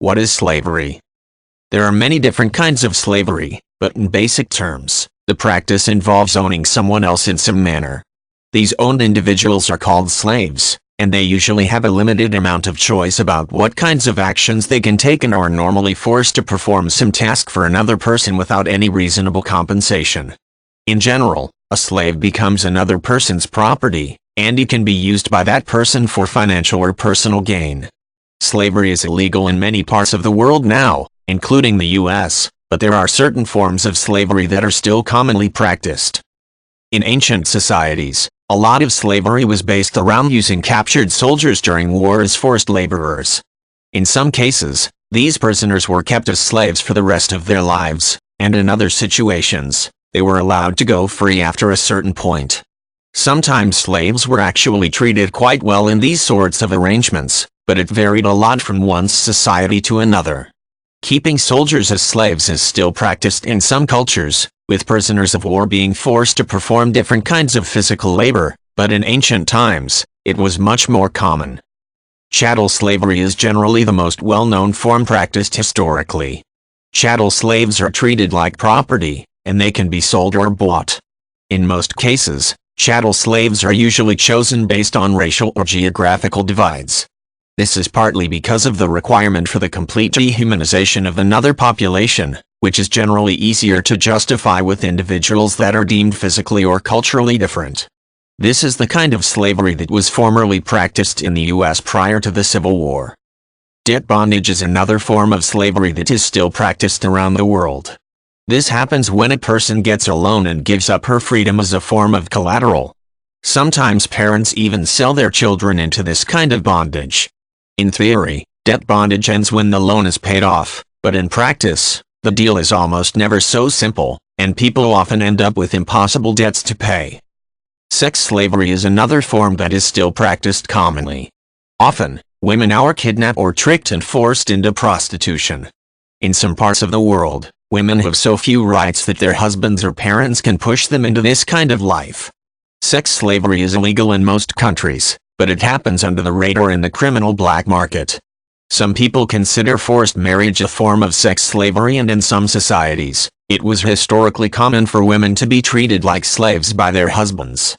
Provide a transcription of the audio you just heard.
What is slavery? There are many different kinds of slavery, but in basic terms, the practice involves owning someone else in some manner. These owned individuals are called slaves, and they usually have a limited amount of choice about what kinds of actions they can take and are normally forced to perform some task for another person without any reasonable compensation. In general, a slave becomes another person's property, and he can be used by that person for financial or personal gain. Slavery is illegal in many parts of the world now, including the US, but there are certain forms of slavery that are still commonly practiced. In ancient societies, a lot of slavery was based around using captured soldiers during war as forced laborers. In some cases, these prisoners were kept as slaves for the rest of their lives, and in other situations, they were allowed to go free after a certain point. Sometimes slaves were actually treated quite well in these sorts of arrangements, but it varied a lot from one society to another. Keeping soldiers as slaves is still practiced in some cultures, with prisoners of war being forced to perform different kinds of physical labor, but in ancient times, it was much more common. Chattel slavery is generally the most well-known form practiced historically. Chattel slaves are treated like property, and they can be sold or bought. In most cases, chattel slaves are usually chosen based on racial or geographical divides. This is partly because of the requirement for the complete dehumanization of another population, which is generally easier to justify with individuals that are deemed physically or culturally different. This is the kind of slavery that was formerly practiced in the US prior to the Civil War. Debt bondage is another form of slavery that is still practiced around the world. This happens when a person gets a loan and gives up her freedom as a form of collateral. Sometimes parents even sell their children into this kind of bondage. In theory, debt bondage ends when the loan is paid off, but in practice, the deal is almost never so simple, and people often end up with impossible debts to pay. Sex slavery is another form that is still practiced commonly. Often, women are kidnapped or tricked and forced into prostitution. In some parts of the world, women have so few rights that their husbands or parents can push them into this kind of life. Sex slavery is illegal in most countries, but it happens under the radar in the criminal black market. Some people consider forced marriage a form of sex slavery, and in some societies, it was historically common for women to be treated like slaves by their husbands.